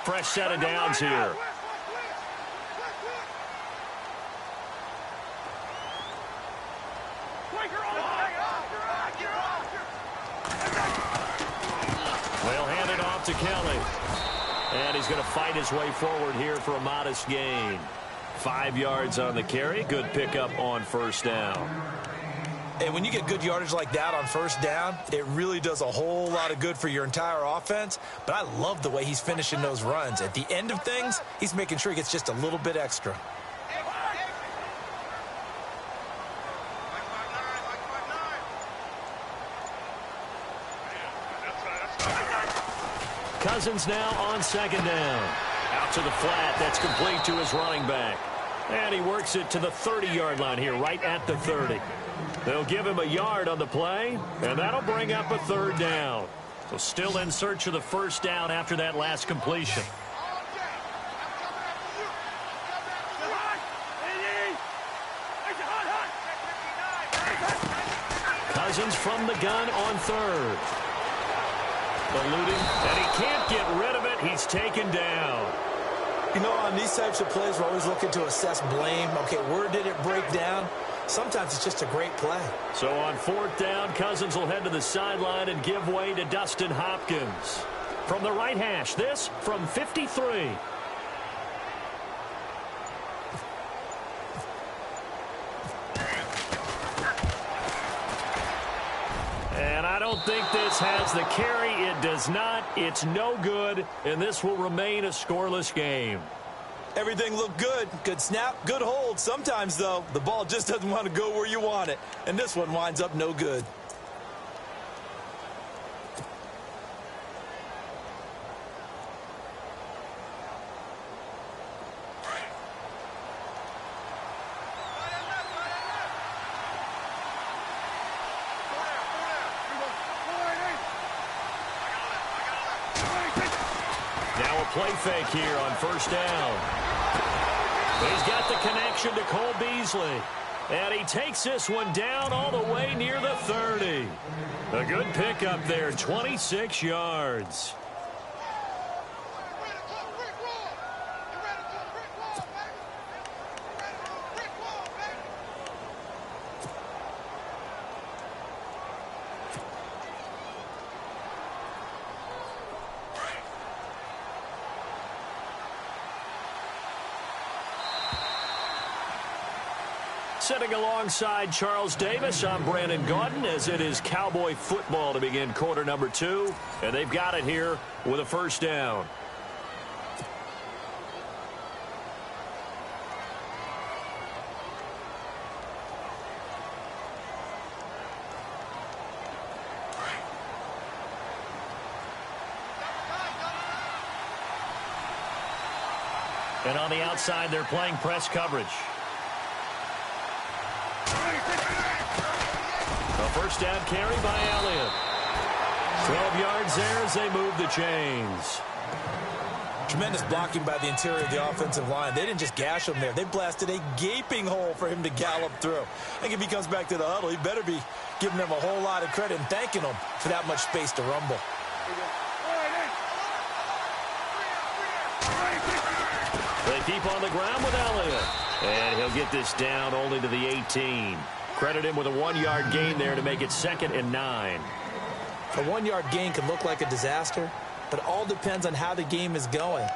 Fresh set of downs here. They'll hand it off to Kelly. And he's going to fight his way forward here for a modest gain. 5 yards on the carry. Good pickup on first down. And when you get good yardage like that on first down, it really does a whole lot of good for your entire offense. But I love the way he's finishing those runs. At the end of things, he's making sure he gets just a little bit extra. Cousins now on second down. Out to the flat. That's complete to his running back. And he works it to the 30-yard line here, right at the 30. They'll give him a yard on the play, and that'll bring up a third down. So still in search of the first down after that last completion. Cousins from the gun on third. Eluding, and he can't get rid of it. He's taken down. You know, on these types of plays, we're always looking to assess blame. Okay, where did it break down? Sometimes it's just a great play. So on fourth down, Cousins will head to the sideline and give way to Dustin Hopkins. From the right hash, this from 53. And I don't think this has the carry. It does not. It's no good, and this will remain a scoreless game. Everything looked good. Good snap, good hold. Sometimes, though, the ball just doesn't want to go where you want it. And this one winds up no good. Now a play fake here on first down. He's got the connection to Cole Beasley. And he takes this one down all the way near the 30. A good pickup there, 26 yards. Sitting alongside Charles Davis, I'm Brandon Gaudin, as it is Cowboy football to begin quarter number 2. And they've got it here with a first down. And on the outside, they're playing press coverage. First down carry by Elliott. 12 yards there as they move the chains. Tremendous blocking by the interior of the offensive line. They didn't just gash him there. They blasted a gaping hole for him to gallop through. I think if he comes back to the huddle, he better be giving them a whole lot of credit and thanking them for that much space to rumble. They keep on the ground with Elliott. And he'll get this down only to the 18. Credit him with a 1-yard gain there to make it 2nd and 9. A 1-yard gain can look like a disaster, but it all depends on how the game is going.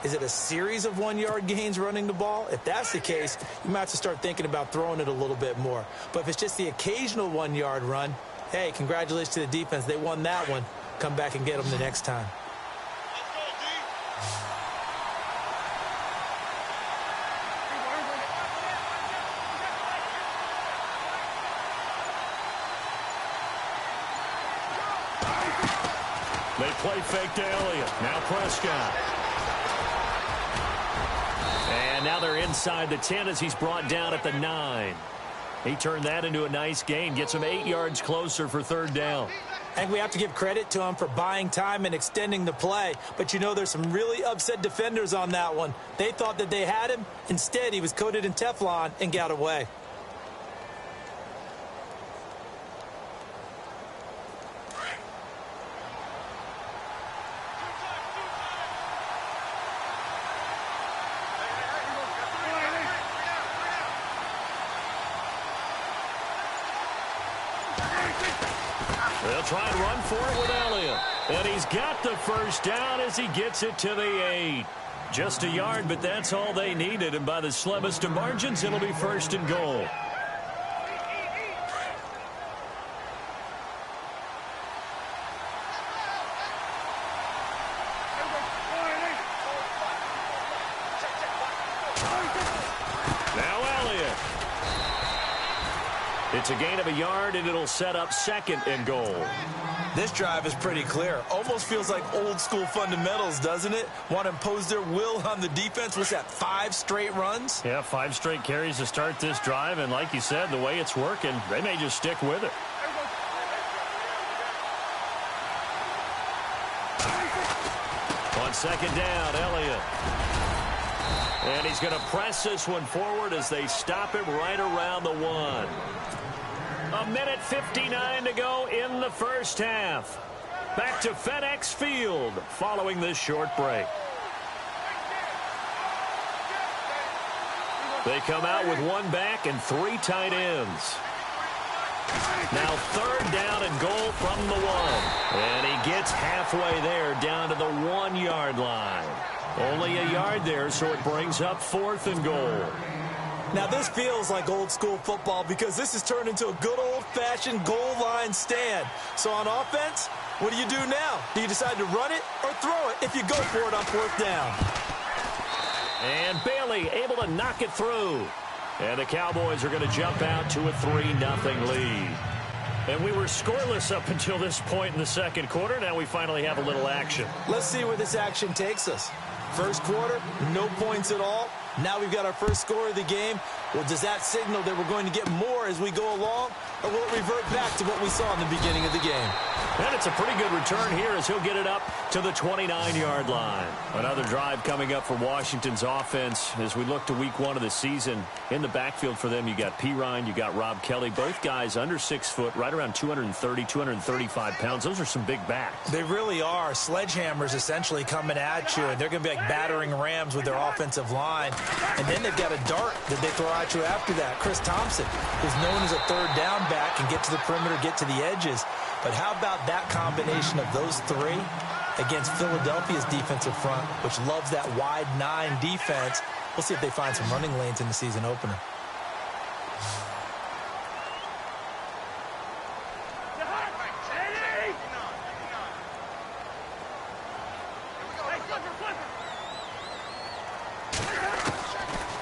Is it a series of 1-yard gains running the ball? If that's the case, you might have to start thinking about throwing it a little bit more. But if it's just the occasional 1-yard run, hey, congratulations to the defense. They won that one. Come back and get them the next time. They play fake to Elliott. Now Prescott. And now they're inside the 10 as he's brought down at the 9. He turned that into a nice gain. Gets him 8 yards closer for third down. I think we have to give credit to him for buying time and extending the play. But, you know, there's some really upset defenders on that one. They thought that they had him. Instead, he was coated in Teflon and got away. They'll try and run for it with Elliott. And he's got the first down as he gets it to the 8. Just a yard, but that's all they needed. And by the slimmest of margins, it'll be first and goal. It's a gain of a yard, and it'll set up second and goal. This drive is pretty clear. Almost feels like old-school fundamentals, doesn't it? Want to impose their will on the defense. What's that, 5 straight runs? Yeah, 5 straight carries to start this drive, and like you said, the way it's working, they may just stick with it. On second down, Elliott. And he's going to press this one forward as they stop him right around the 1. A minute 59 to go in the first half. Back to FedEx Field following this short break. They come out with 1 back and 3 tight ends. Now third down and goal from the 1. And he gets halfway there down to the 1-yard line. Only a yard there, so it brings up 4th and goal. Now, this feels like old-school football because this has turned into a good old-fashioned goal line stand. So on offense, what do you do now? Do you decide to run it or throw it if you go for it on 4th down? And Bailey able to knock it through. And the Cowboys are going to jump out to a 3-0 lead. And we were scoreless up until this point in the second quarter. Now we finally have a little action. Let's see where this action takes us. First quarter, no points at all. Now we've got our first score of the game. Well, does that signal that we're going to get more as we go along, or will it revert back to what we saw in the beginning of the game? And it's a pretty good return here as he'll get it up to the 29-yard line. Another drive coming up for Washington's offense as we look to week 1 of the season. In the backfield for them, you got Pirine, you got Rob Kelly. Both guys under 6 foot, right around 230, 235 pounds. Those are some big backs. They really are. Sledgehammers essentially coming at you, and they're going to be like battering rams with their offensive line. And then they've got a dart that they throw at you after that. Chris Thompson, who's known as a third down back, can get to the perimeter, get to the edges. But how about that combination of those 3 against Philadelphia's defensive front, which loves that wide 9 defense? We'll see if they find some running lanes in the season opener.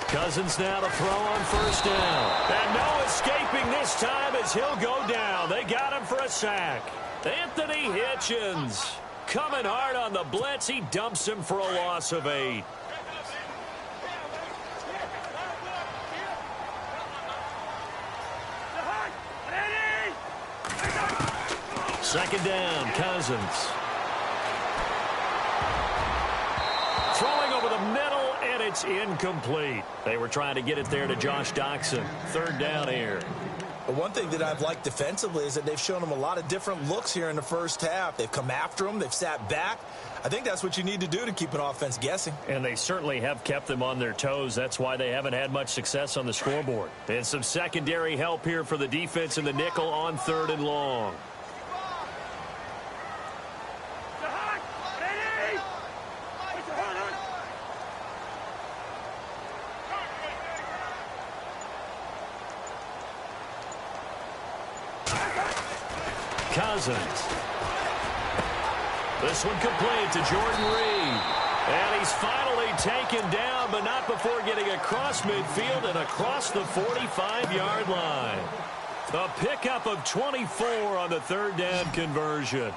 Cousins now to throw on first down. And no escaping this time as he'll go down. They got him for a sack. Anthony Hitchens coming hard on the blitz. He dumps him for a loss of 8. Second down, Cousins. Throwing over the middle, and it's incomplete. They were trying to get it there to Josh Doxson. Third down here. But one thing that I've liked defensively is that they've shown him a lot of different looks here in the first half. They've come after him. They've sat back. I think that's what you need to do to keep an offense guessing. And they certainly have kept them on their toes. That's why they haven't had much success on the scoreboard. And some secondary help here for the defense in the nickel on 3rd and long. Cousins. This one complete to Jordan Reed. And he's finally taken down, but not before getting across midfield and across the 45-yard line. A pickup of 24 on the third down conversion.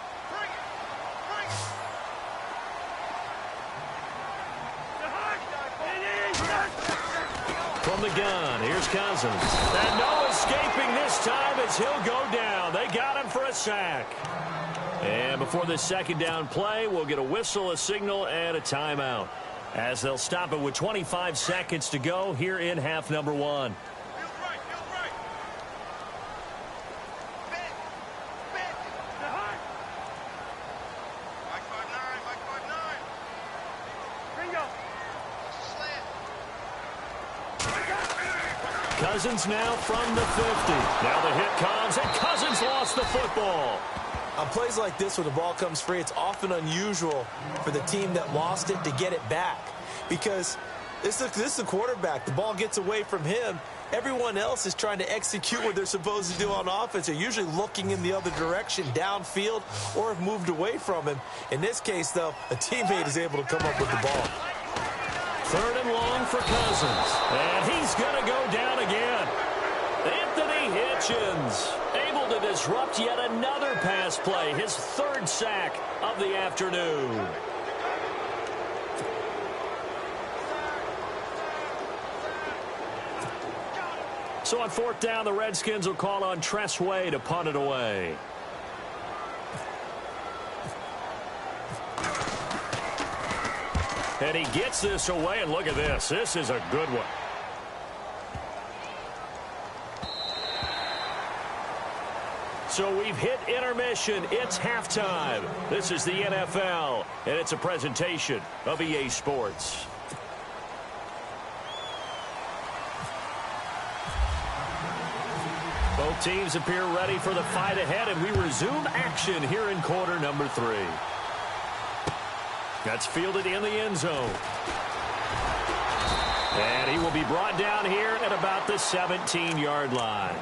From the gun, here's Cousins. And no escaping this time as he'll go down. They got him for a sack. And before this second down play, we'll get a whistle, a signal, and a timeout, as they'll stop it with 25 seconds to go here in half number 1. Cousins now from the 50. Now the hit comes, and Cousins lost the football. On plays like this where the ball comes free, it's often unusual for the team that lost it to get it back because this is the quarterback. The ball gets away from him. Everyone else is trying to execute what they're supposed to do on offense. They're usually looking in the other direction, downfield, or have moved away from him. In this case, though, a teammate is able to come up with the ball. 3rd and long for Cousins. And he's going to go down again. Anthony Hitchens able to disrupt yet another pass play. His 3rd sack of the afternoon. So on 4th down, the Redskins will call on Tress Way to punt it away. And he gets this away, and look at this. This is a good one. So we've hit intermission. It's halftime. This is the NFL, and it's a presentation of EA Sports. Both teams appear ready for the fight ahead, and we resume action here in quarter number 3. That's fielded in the end zone. And he will be brought down here at about the 17-yard line.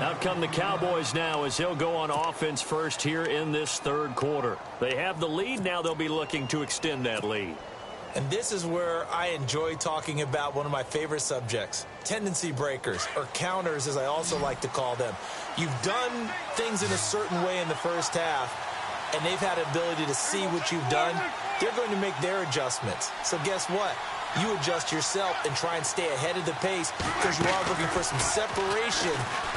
Out come the Cowboys now as he'll go on offense first here in this 3rd quarter. They have the lead. Now they'll be looking to extend that lead. And this is where I enjoy talking about one of my favorite subjects, tendency breakers, or counters as I also like to call them. You've done things in a certain way in the first half, and they've had an ability to see what you've done. They're going to make their adjustments. So guess what? You adjust yourself and try and stay ahead of the pace because you are looking for some separation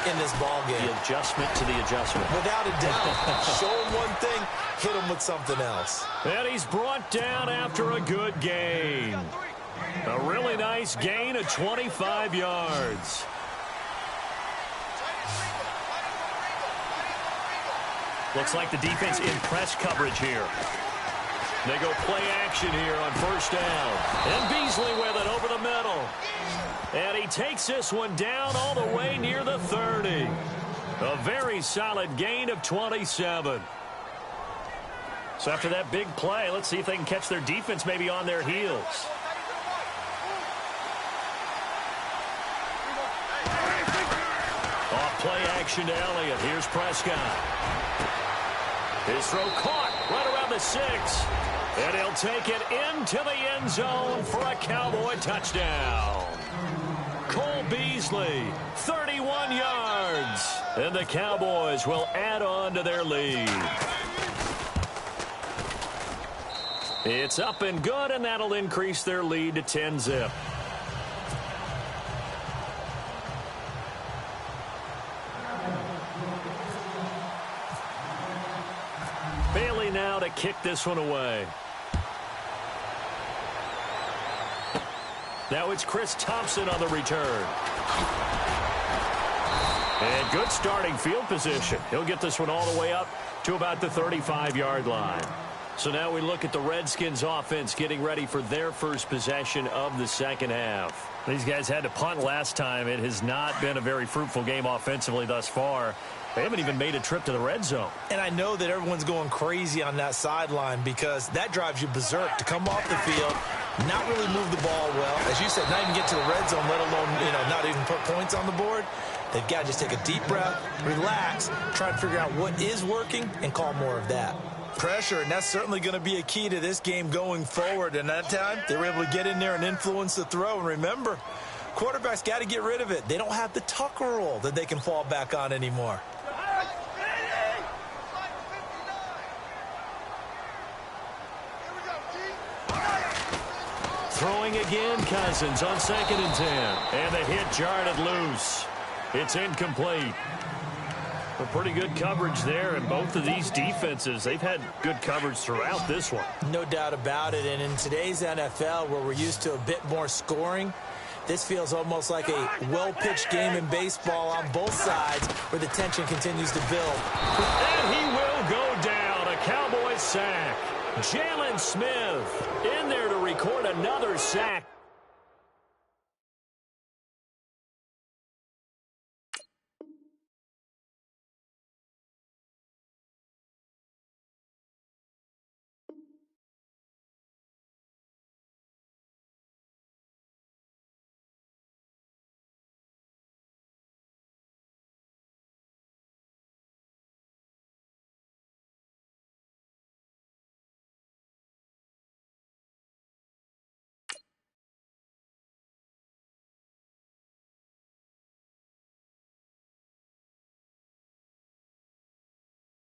in this ball game. The adjustment to the adjustment. Without a doubt. Show him one thing, hit him with something else. And he's brought down after a good gain. A really nice gain of 25 yards. Looks like the defense in press coverage here. They go play action here on 1st down. And Beasley with it over the middle. And he takes this one down all the way near the 30. A very solid gain of 27. So after that big play, let's see if they can catch their defense maybe on their heels. Off play action to Elliott. Here's Prescott. His throw caught right around the 6. And he'll take it into the end zone for a Cowboy touchdown. Cole Beasley, 31 yards. And the Cowboys will add on to their lead. It's up and good, and that'll increase their lead to 10-zip. Bailey now to kick this one away. Now it's Chris Thompson on the return. And good starting field position. He'll get this one all the way up to about the 35-yard line. So now we look at the Redskins offense getting ready for their first possession of the second half. These guys had to punt last time. It has not been a very fruitful game offensively thus far. They haven't even made a trip to the red zone. And I know that everyone's going crazy on that sideline because that drives you berserk to come off the field, not really move the ball well. As you said, not even get to the red zone, let alone, not even put points on the board. They've got to just take a deep breath, relax, try and figure out what is working, and call more of that. Pressure, and that's certainly going to be a key to this game going forward. And that time, they were able to get in there and influence the throw. And remember, quarterbacks got to get rid of it. They don't have the Tucker rule that they can fall back on anymore. Throwing again, Cousins on 2nd and 10. And the hit jarred loose. It's incomplete. A pretty good coverage there, and both of these defenses, they've had good coverage throughout this one. No doubt about it, and in today's NFL, where we're used to a bit more scoring, this feels almost like a well-pitched game in baseball on both sides where the tension continues to build. And he will go down, a Cowboys sack. Jalen Smith in there to record another sack.